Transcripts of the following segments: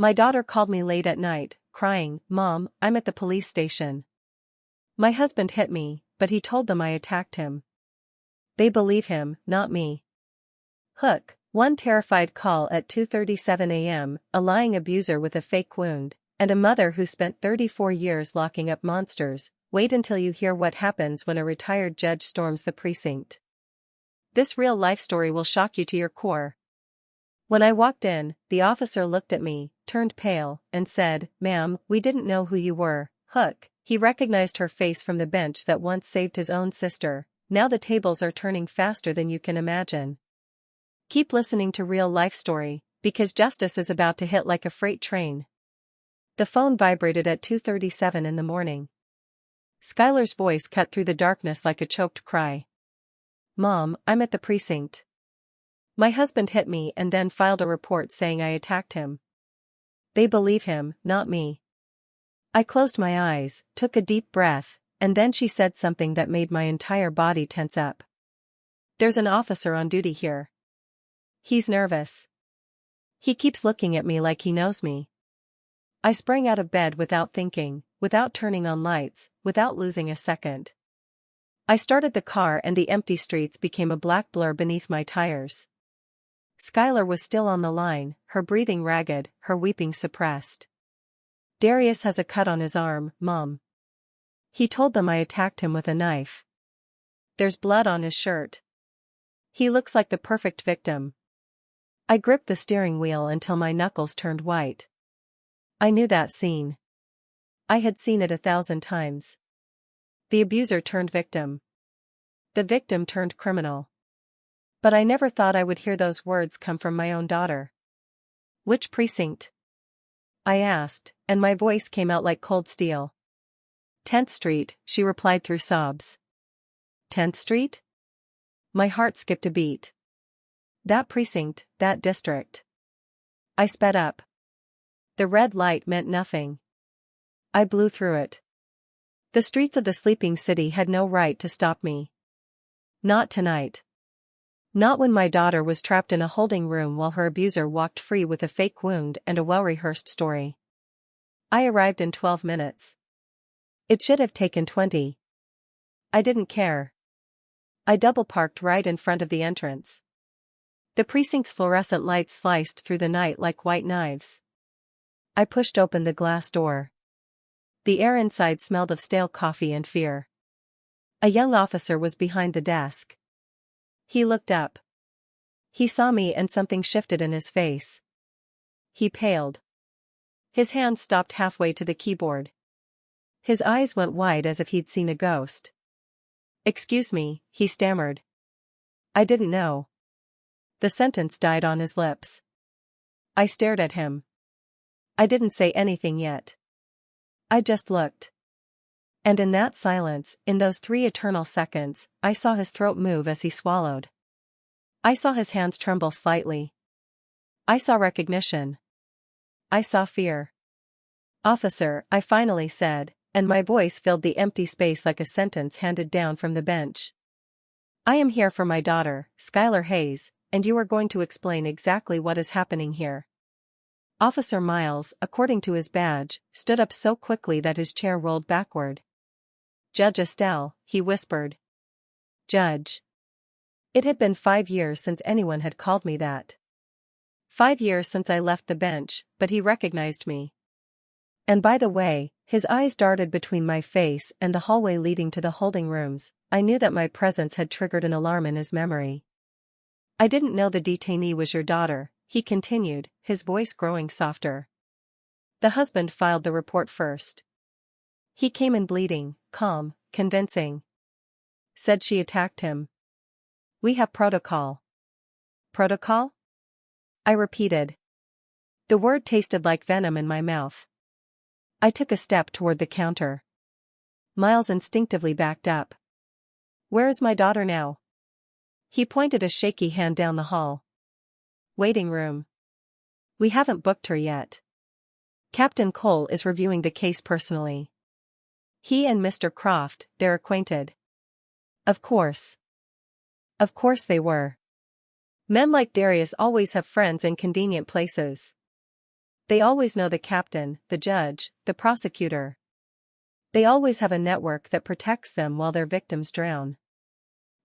My daughter called me late at night, crying, "Mom, I'm at the police station. My husband hit me, but he told them I attacked him." They believe him, not me. Hook, one terrified call at 2:37 a.m., a lying abuser with a fake wound, and a mother who spent 34 years locking up monsters. Wait until you hear what happens when a retired judge storms the precinct. This real-life story will shock you to your core. When I walked in, the officer looked at me, turned pale, and said, "Ma'am, we didn't know who you were." Hook, he recognized her face from the bench that once saved his own sister. Now the tables are turning faster than you can imagine. Keep listening to Real Life Story, because justice is about to hit like a freight train. The phone vibrated at 2:37 in the morning. Skylar's voice cut through the darkness like a choked cry. "Mom, I'm at the precinct. My husband hit me and then filed a report saying I attacked him. They believe him, not me." I closed my eyes, took a deep breath, and then she said something that made my entire body tense up. "There's an officer on duty here. He's nervous. He keeps looking at me like he knows me." I sprang out of bed without thinking, without turning on lights, without losing a second. I started the car and the empty streets became a black blur beneath my tires. Skylar was still on the line, her breathing ragged, her weeping suppressed. "Darius has a cut on his arm, Mom. He told them I attacked him with a knife. There's blood on his shirt. He looks like the perfect victim." I gripped the steering wheel until my knuckles turned white. I knew that scene. I had seen it 1,000 times. The abuser turned victim. The victim turned criminal. But I never thought I would hear those words come from my own daughter. "Which precinct?" I asked, and my voice came out like cold steel. "10th Street, she replied through sobs. "10th Street? My heart skipped a beat. That precinct, that district. I sped up. The red light meant nothing. I blew through it. The streets of the sleeping city had no right to stop me. Not tonight. Not when my daughter was trapped in a holding room while her abuser walked free with a fake wound and a well-rehearsed story. I arrived in 12 minutes. It should have taken 20. I didn't care. I double-parked right in front of the entrance. The precinct's fluorescent lights sliced through the night like white knives. I pushed open the glass door. The air inside smelled of stale coffee and fear. A young officer was behind the desk. He looked up. He saw me and something shifted in his face. He paled. His hand stopped halfway to the keyboard. His eyes went wide as if he'd seen a ghost. "Excuse me," he stammered. "I didn't know." The sentence died on his lips. I stared at him. I didn't say anything yet. I just looked. And in that silence, in those 3 eternal seconds, I saw his throat move as he swallowed. I saw his hands tremble slightly. I saw recognition. I saw fear. "Officer," I finally said, and my voice filled the empty space like a sentence handed down from the bench. "I am here for my daughter, Skylar Hayes, and you are going to explain exactly what is happening here." Officer Miles, according to his badge, stood up so quickly that his chair rolled backward. "Judge Estelle," he whispered. "Judge." It had been 5 years since anyone had called me that. 5 years since I left the bench, but he recognized me. And by the way, his eyes darted between my face and the hallway leading to the holding rooms. I knew that my presence had triggered an alarm in his memory. "I didn't know the detainee was your daughter," he continued, his voice growing softer. "The husband filed the report first. He came in bleeding, calm, convincing. Said she attacked him. We have protocol." "Protocol?" I repeated. The word tasted like venom in my mouth. I took a step toward the counter. Miles instinctively backed up. "Where is my daughter now?" He pointed a shaky hand down the hall. "Waiting room. We haven't booked her yet. Captain Cole is reviewing the case personally. He and Mr. Croft, they're acquainted." Of course. Of course they were. Men like Darius always have friends in convenient places. They always know the captain, the judge, the prosecutor. They always have a network that protects them while their victims drown.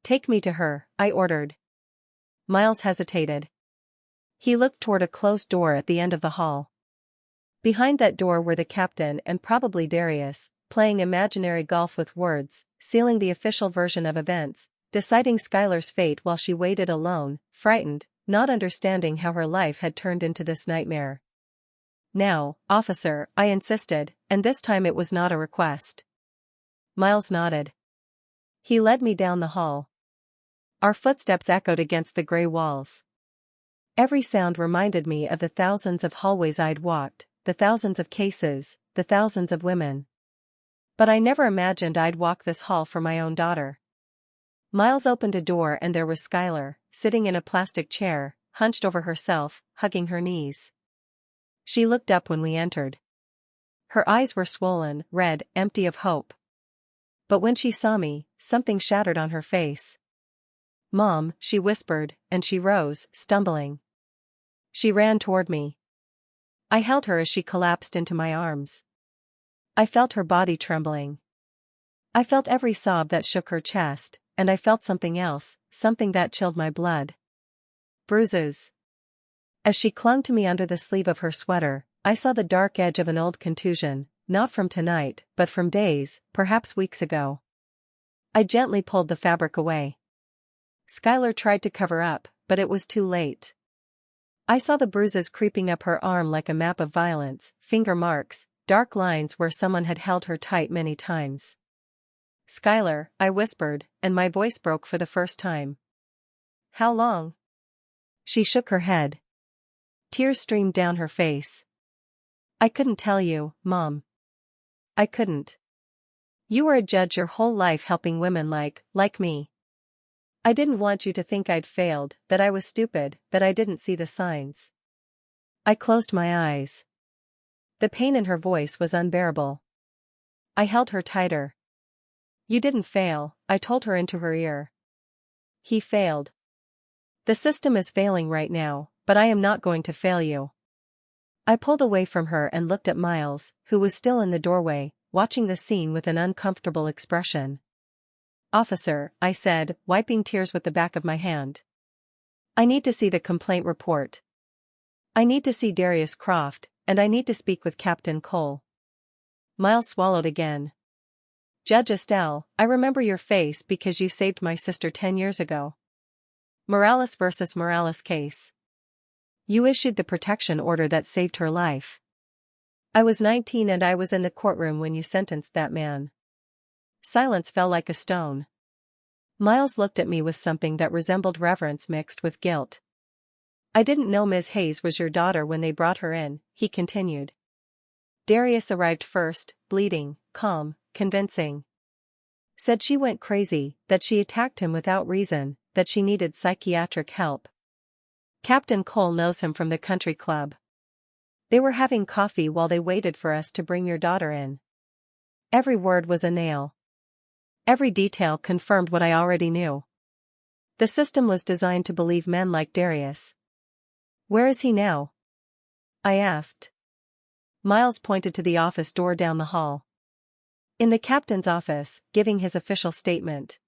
Take me to her, I ordered. Miles hesitated. He looked toward a closed door at the end of the hall. Behind that door were the captain and probably Darius, playing imaginary golf with words, sealing the official version of events, deciding Skylar's fate while she waited alone, frightened, not understanding how her life had turned into this nightmare. Now, officer, I insisted, and this time it was not a request. Miles nodded. He led me down the hall. Our footsteps echoed against the gray walls. Every sound reminded me of the thousands of hallways I'd walked, the thousands of cases, the thousands of women. But I never imagined I'd walk this hall for my own daughter. Miles opened a door and there was Skylar, sitting in a plastic chair, hunched over herself, hugging her knees. She looked up when we entered. Her eyes were swollen, red, empty of hope. But when she saw me, something shattered on her face. Mom, she whispered, and she rose, stumbling. She ran toward me. I held her as she collapsed into my arms. I felt her body trembling. I felt every sob that shook her chest, and I felt something else, something that chilled my blood. Bruises. As she clung to me under the sleeve of her sweater, I saw the dark edge of an old contusion, not from tonight, but from days, perhaps weeks ago. I gently pulled the fabric away. Skylar tried to cover up, but it was too late. I saw the bruises creeping up her arm like a map of violence, finger marks, dark lines where someone had held her tight many times. Skylar, I whispered, and my voice broke for the first time. How long? She shook her head. Tears streamed down her face. I couldn't tell you, Mom. I couldn't. You were a judge your whole life helping women like me. I didn't want you to think I'd failed, that I was stupid, that I didn't see the signs. I closed my eyes. The pain in her voice was unbearable. I held her tighter. You didn't fail, I told her into her ear. He failed. The system is failing right now, but I am not going to fail you. I pulled away from her and looked at Miles, who was still in the doorway, watching the scene with an uncomfortable expression. Officer, I said, wiping tears with the back of my hand. I need to see the complaint report. I need to see Darius Croft, and I need to speak with Captain Cole. Miles swallowed again. Judge Estelle, I remember your face because you saved my sister 10 years ago. Morales versus Morales case. You issued the protection order that saved her life. I was 19 and I was in the courtroom when you sentenced that man. Silence fell like a stone. Miles looked at me with something that resembled reverence mixed with guilt. I didn't know Ms. Hayes was your daughter when they brought her in, he continued. Darius arrived first, bleeding, calm, convincing. Said she went crazy, that she attacked him without reason, that she needed psychiatric help. Captain Cole knows him from the country club. They were having coffee while they waited for us to bring your daughter in. Every word was a nail. Every detail confirmed what I already knew. The system was designed to believe men like Darius. Where is he now? I asked. Miles pointed to the office door down the hall. In the captain's office, giving his official statement.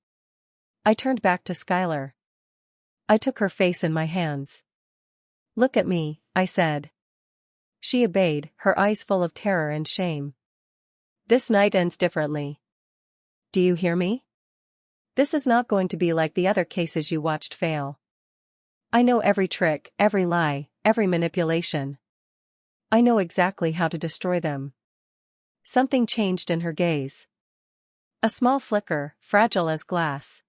I turned back to Skylar. I took her face in my hands. Look at me, I said. She obeyed, her eyes full of terror and shame. This night ends differently. Do you hear me? This is not going to be like the other cases you watched fail. I know every trick, every lie, every manipulation. I know exactly how to destroy them. Something changed in her gaze. A small flicker, fragile as glass.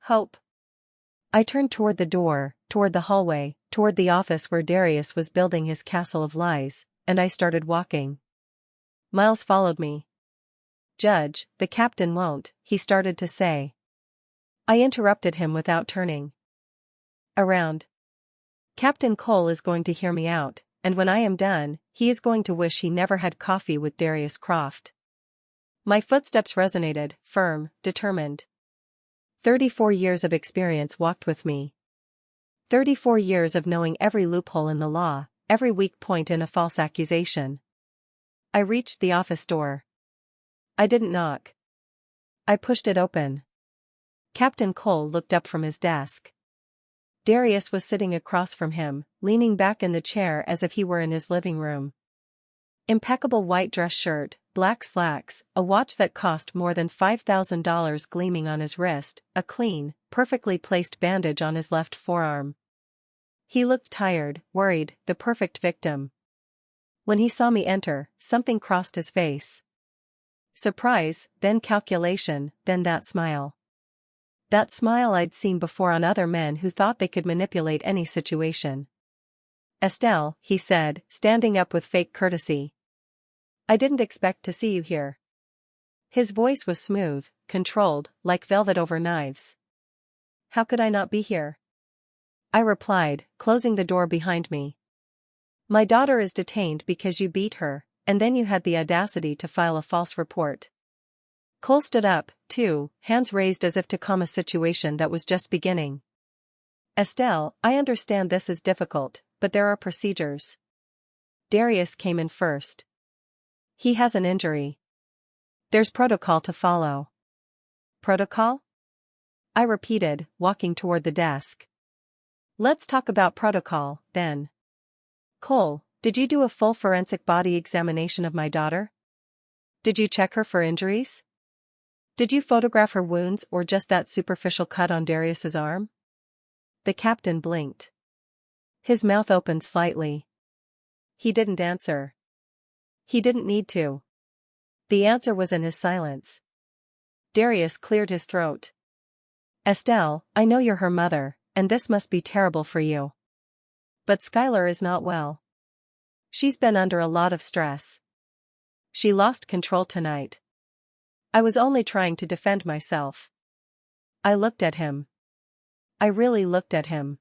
Hope. I turned toward the door, toward the hallway, toward the office where Darius was building his castle of lies, and I started walking. Miles followed me. Judge, the captain won't, he started to say. I interrupted him without turning around. Captain Cole is going to hear me out, and when I am done, he is going to wish he never had coffee with Darius Croft. My footsteps resonated, firm, determined. 34 years of experience walked with me. 34 years of knowing every loophole in the law, every weak point in a false accusation. I reached the office door. I didn't knock. I pushed it open. Captain Cole looked up from his desk. Darius was sitting across from him, leaning back in the chair as if he were in his living room. Impeccable white dress shirt, black slacks, a watch that cost more than $5,000 gleaming on his wrist, a clean, perfectly placed bandage on his left forearm. He looked tired, worried, the perfect victim. When he saw me enter, something crossed his face. Surprise, then calculation, then that smile. That smile I'd seen before on other men who thought they could manipulate any situation. "Estelle," he said, standing up with fake courtesy. "I didn't expect to see you here." His voice was smooth, controlled, like velvet over knives. "How could I not be here?" I replied, closing the door behind me. "My daughter is detained because you beat her, and then you had the audacity to file a false report." Cole stood up, too, hands raised as if to calm a situation that was just beginning. "Estelle, I understand this is difficult, but there are procedures." Darius came in first. "He has an injury. There's protocol to follow." "Protocol?" I repeated, walking toward the desk. "Let's talk about protocol, then. Cole, did you do a full forensic body examination of my daughter? Did you check her for injuries? Did you photograph her wounds or just that superficial cut on Darius's arm?" The captain blinked. His mouth opened slightly. He didn't answer. He didn't need to. The answer was in his silence. Darius cleared his throat. "Estelle, I know you're her mother, and this must be terrible for you. But Skylar is not well. She's been under a lot of stress. She lost control tonight." I was only trying to defend myself. I looked at him. I really looked at him.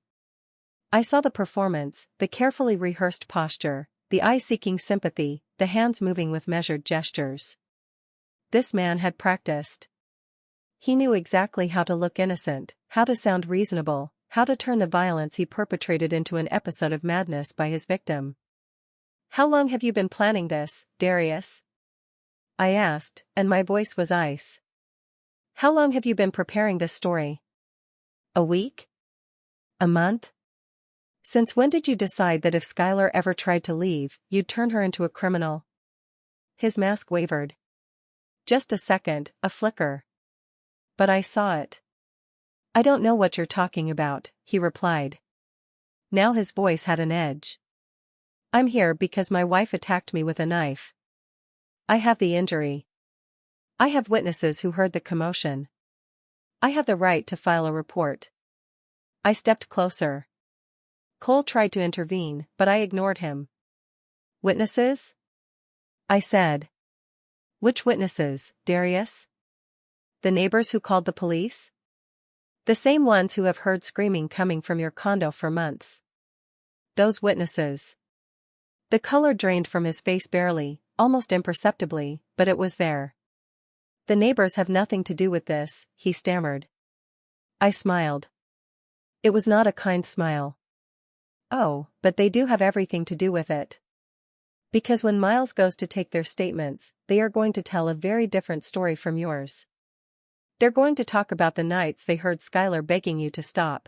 I saw the performance, the carefully rehearsed posture, the eyes seeking sympathy, the hands moving with measured gestures. This man had practiced. He knew exactly how to look innocent, how to sound reasonable, how to turn the violence he perpetrated into an episode of madness by his victim. "How long have you been planning this, Darius?" I asked, and my voice was ice. "How long have you been preparing this story? A week? A month? Since when did you decide that if Skylar ever tried to leave, you'd turn her into a criminal?" His mask wavered. Just a second, a flicker. But I saw it. "I don't know what you're talking about," he replied. Now his voice had an edge. "I'm here because my wife attacked me with a knife. I have the injury. I have witnesses who heard the commotion. I have the right to file a report." I stepped closer. Cole tried to intervene, but I ignored him. "Witnesses?" I said. "Which witnesses, Darius? The neighbors who called the police? The same ones who have heard screaming coming from your condo for months. Those witnesses." The color drained from his face barely, almost imperceptibly, but it was there. "The neighbors have nothing to do with this," he stammered. I smiled. It was not a kind smile. "Oh, but they do have everything to do with it. Because when Miles goes to take their statements, they are going to tell a very different story from yours. They're going to talk about the nights they heard Skylar begging you to stop.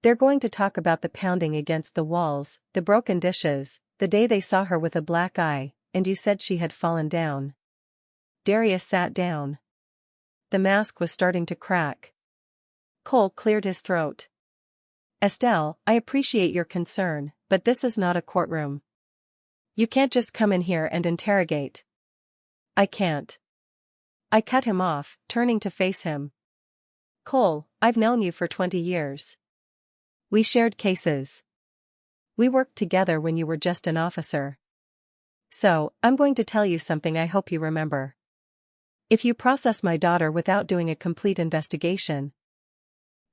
They're going to talk about the pounding against the walls, the broken dishes, the day they saw her with a black eye, and you said she had fallen down." Darius sat down. The mask was starting to crack. Cole cleared his throat. "Estelle, I appreciate your concern, but this is not a courtroom. You can't just come in here and interrogate." "I can't." I cut him off, turning to face him. "Cole, I've known you for 20 years. We shared cases. We worked together when you were just an officer. So, I'm going to tell you something I hope you remember. If you process my daughter without doing a complete investigation,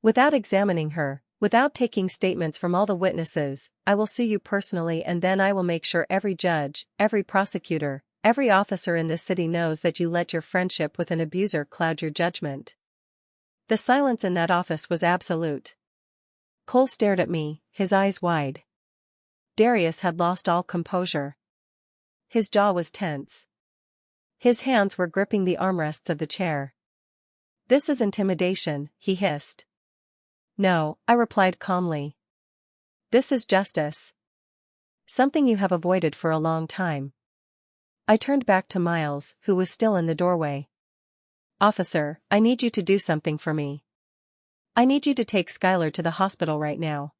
without examining her, without taking statements from all the witnesses, I will sue you personally, and then I will make sure every judge, every prosecutor, every officer in this city knows that you let your friendship with an abuser cloud your judgment." The silence in that office was absolute. Cole stared at me, his eyes wide. Darius had lost all composure. His jaw was tense. His hands were gripping the armrests of the chair. "This is intimidation," he hissed. "No," I replied calmly. "This is justice. Something you have avoided for a long time." I turned back to Miles, who was still in the doorway. "Officer, I need you to do something for me. I need you to take Skylar to the hospital right now.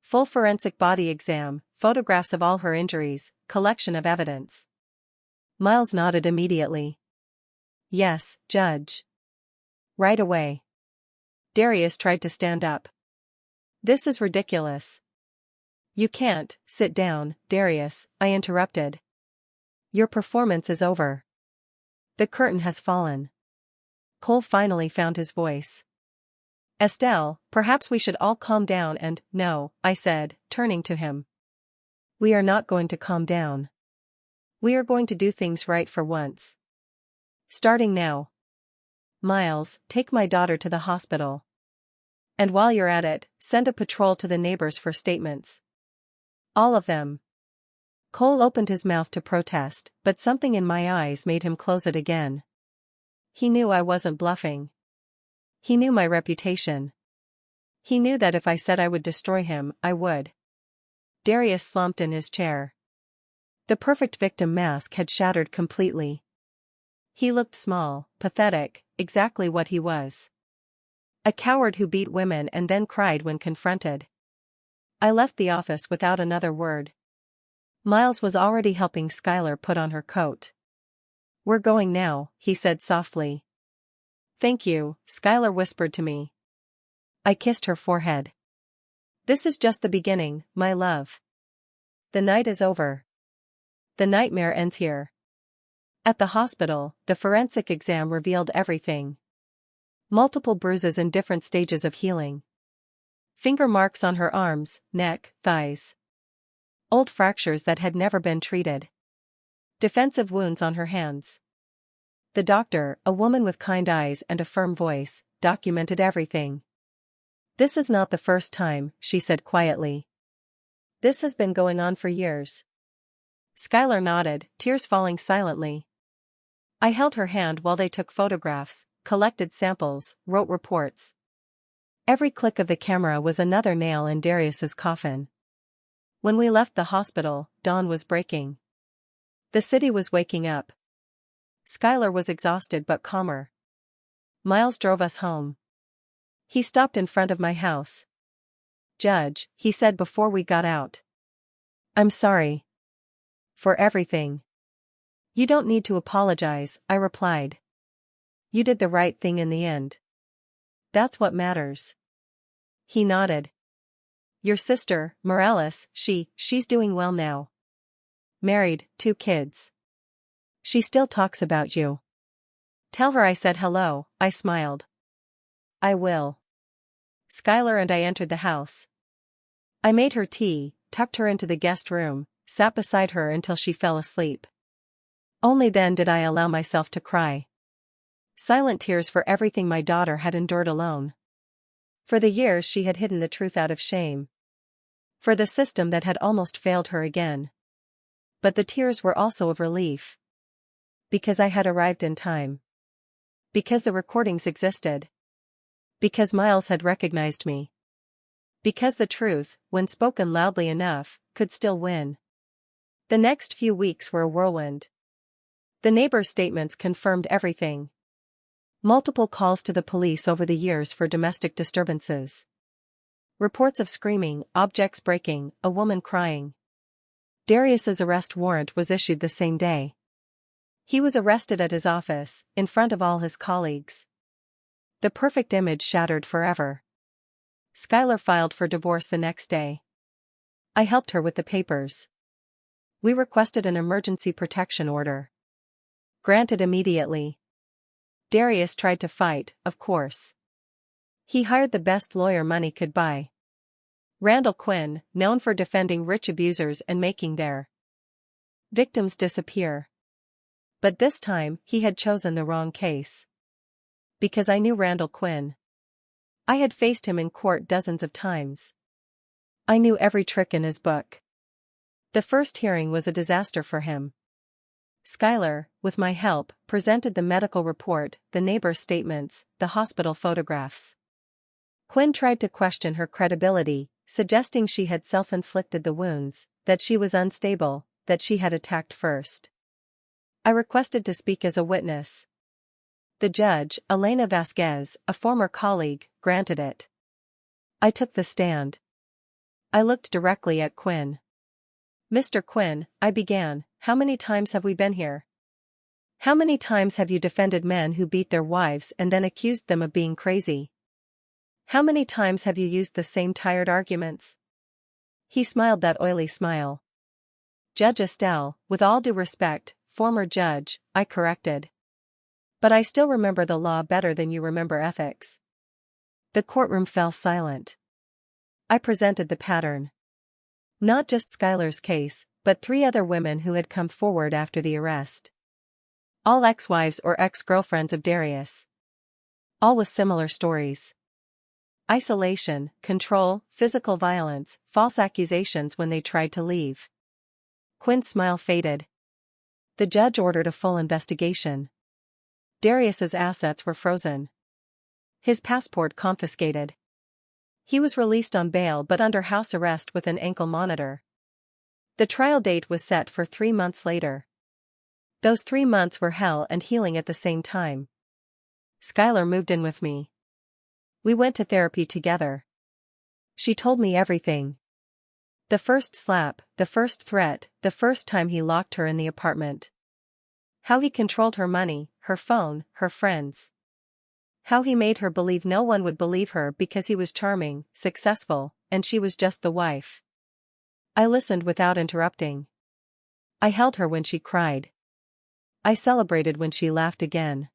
Full forensic body exam, photographs of all her injuries, collection of evidence." Miles nodded immediately. "Yes, Judge. Right away." Darius tried to stand up. "This is ridiculous." "You can't." "Sit down, Darius," I interrupted. "Your performance is over. The curtain has fallen." Cole finally found his voice. "Estelle, perhaps we should all calm down and—" "No," I said, turning to him. "We are not going to calm down. We are going to do things right for once. Starting now. Miles, take my daughter to the hospital. And while you're at it, send a patrol to the neighbors for statements. All of them." Cole opened his mouth to protest, but something in my eyes made him close it again. He knew I wasn't bluffing. He knew my reputation. He knew that if I said I would destroy him, I would. Darius slumped in his chair. The perfect victim mask had shattered completely. He looked small, pathetic, exactly what he was. A coward who beat women and then cried when confronted. I left the office without another word. Miles was already helping Skylar put on her coat. "We're going now," he said softly. "Thank you," Skylar whispered to me. I kissed her forehead. "This is just the beginning, my love. The night is over. The nightmare ends here." At the hospital, the forensic exam revealed everything. Multiple bruises in different stages of healing. Finger marks on her arms, neck, thighs. Old fractures that had never been treated. Defensive wounds on her hands. The doctor, a woman with kind eyes and a firm voice, documented everything. "This is not the first time," she said quietly. "This has been going on for years." Skylar nodded, tears falling silently. I held her hand while they took photographs, collected samples, wrote reports. Every click of the camera was another nail in Darius's coffin. When we left the hospital, dawn was breaking. The city was waking up. Skylar was exhausted but calmer. Miles drove us home. He stopped in front of my house. "Judge," he said before we got out. "I'm sorry. For everything." "You don't need to apologize," I replied. "You did the right thing in the end. That's what matters." He nodded. "Your sister, Morales, she's doing well now. Married, 2 kids. She still talks about you. Tell her I said hello." I smiled. "I will." Skylar and I entered the house. I made her tea, tucked her into the guest room, sat beside her until she fell asleep. Only then did I allow myself to cry. Silent tears for everything my daughter had endured alone. For the years she had hidden the truth out of shame. For the system that had almost failed her again. But the tears were also of relief. Because I had arrived in time. Because the recordings existed. Because Miles had recognized me. Because the truth, when spoken loudly enough, could still win. The next few weeks were a whirlwind. The neighbors' statements confirmed everything. Multiple calls to the police over the years for domestic disturbances. Reports of screaming, objects breaking, a woman crying. Darius's arrest warrant was issued the same day. He was arrested at his office, in front of all his colleagues. The perfect image shattered forever. Skylar filed for divorce the next day. I helped her with the papers. We requested an emergency protection order. Granted immediately. Darius tried to fight, of course. He hired the best lawyer money could buy. Randall Quinn, known for defending rich abusers and making their victims disappear. But this time, he had chosen the wrong case. Because I knew Randall Quinn. I had faced him in court dozens of times. I knew every trick in his book. The first hearing was a disaster for him. Skylar, with my help, presented the medical report, the neighbor's statements, the hospital photographs. Quinn tried to question her credibility, suggesting she had self-inflicted the wounds, that she was unstable, that she had attacked first. I requested to speak as a witness. The judge, Elena Vasquez, a former colleague, granted it. I took the stand. I looked directly at Quinn. "Mr. Quinn," I began, "how many times have we been here? How many times have you defended men who beat their wives and then accused them of being crazy? How many times have you used the same tired arguments?" He smiled that oily smile. "Judge Estelle, with all due respect, former judge," I corrected. "But I still remember the law better than you remember ethics." The courtroom fell silent. I presented the pattern. Not just Skylar's case, but 3 other women who had come forward after the arrest. All ex-wives or ex-girlfriends of Darius. All with similar stories. Isolation, control, physical violence, false accusations when they tried to leave. Quinn's smile faded. The judge ordered a full investigation. Darius's assets were frozen. His passport confiscated. He was released on bail but under house arrest with an ankle monitor. The trial date was set for 3 months later. Those 3 months were hell and healing at the same time. Skylar moved in with me. We went to therapy together. She told me everything. The first slap, the first threat, the first time he locked her in the apartment. How he controlled her money, her phone, her friends. How he made her believe no one would believe her because he was charming, successful, and she was just the wife. I listened without interrupting. I held her when she cried. I celebrated when she laughed again.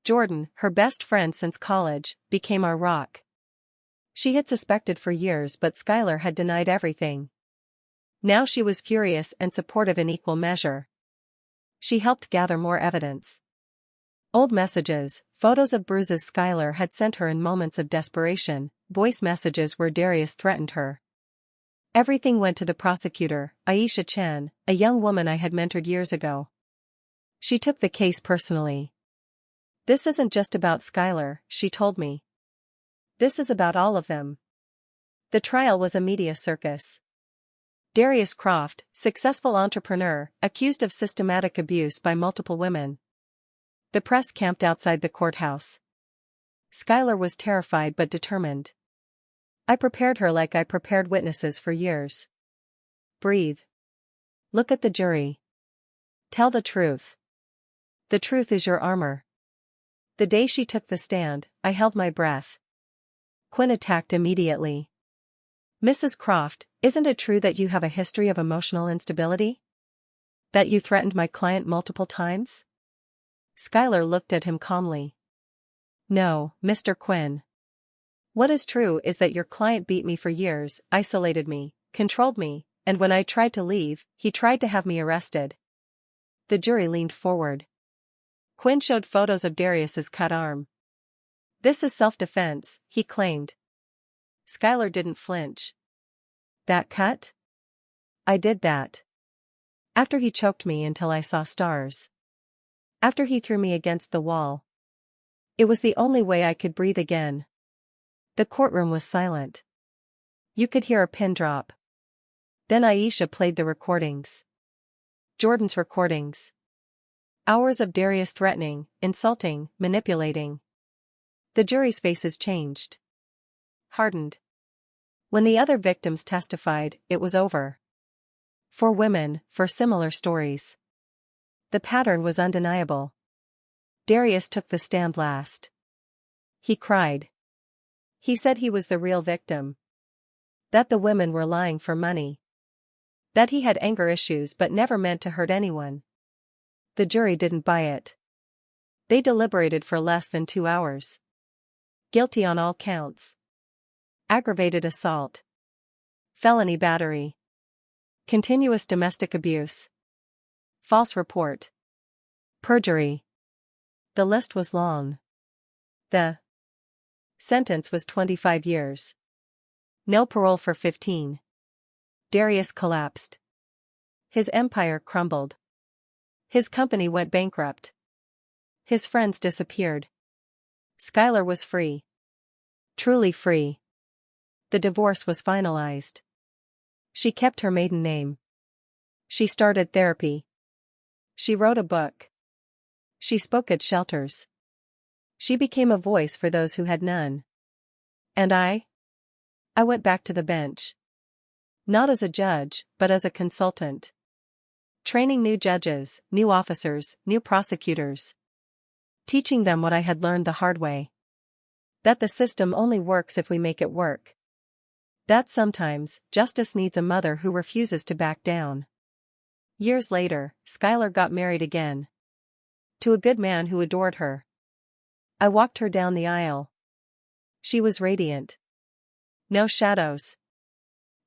Jordan, her best friend since college, became our rock. She had suspected for years but Skylar had denied everything. Now she was furious and supportive in equal measure. She helped gather more evidence. Old messages, photos of bruises Skylar had sent her in moments of desperation, voice messages where Darius threatened her. Everything went to the prosecutor, Aisha Chen, a young woman I had mentored years ago. She took the case personally. "This isn't just about Skylar," she told me. "This is about all of them." The trial was a media circus. Darius Croft, successful entrepreneur, accused of systematic abuse by multiple women. The press camped outside the courthouse. Skylar was terrified but determined. I prepared her like I prepared witnesses for years. Breathe. Look at the jury. Tell the truth. The truth is your armor. The day she took the stand, I held my breath. Quinn attacked immediately. "Mrs. Croft, isn't it true that you have a history of emotional instability? That you threatened my client multiple times?" Skylar looked at him calmly. "No, Mr. Quinn. What is true is that your client beat me for years, isolated me, controlled me, and when I tried to leave, he tried to have me arrested." The jury leaned forward. Quinn showed photos of Darius's cut arm. "This is self-defense," he claimed. Skylar didn't flinch. "That cut? I did that. After he choked me until I saw stars. After he threw me against the wall. It was the only way I could breathe again." The courtroom was silent. You could hear a pin drop. Then Aisha played the recordings. Jordan's recordings. Hours of Darius threatening, insulting, manipulating. The jury's faces changed. Hardened. When the other victims testified, it was over. 4 women, for similar stories. The pattern was undeniable. Darius took the stand last. He cried. He said he was the real victim. That the women were lying for money. That he had anger issues but never meant to hurt anyone. The jury didn't buy it. They deliberated for less than 2 hours. Guilty on all counts. Aggravated assault. Felony battery. Continuous domestic abuse. False report. Perjury. The list was long. The sentence was 25 years. No parole for 15. Darius collapsed. His empire crumbled. His company went bankrupt. His friends disappeared. Skylar was free. Truly free. The divorce was finalized. She kept her maiden name. She started therapy. She wrote a book. She spoke at shelters. She became a voice for those who had none. And I went back to the bench. Not as a judge, but as a consultant. Training new judges, new officers, new prosecutors. Teaching them what I had learned the hard way. That the system only works if we make it work. That sometimes, justice needs a mother who refuses to back down. Years later, Skylar got married again. To a good man who adored her. I walked her down the aisle. She was radiant. No shadows.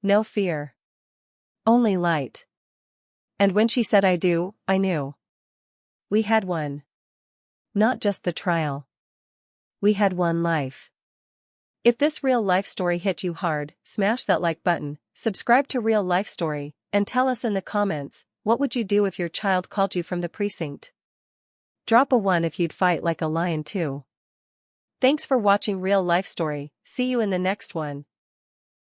No fear. Only light. And when she said I do, I knew. We had won. Not just the trial. We had won life. If this real life story hit you hard, smash that like button, subscribe to Real Life Story, and tell us in the comments, what would you do if your child called you from the precinct? Drop a 1 if you'd fight like a lion too. Thanks for watching Real Life Story, see you in the next one.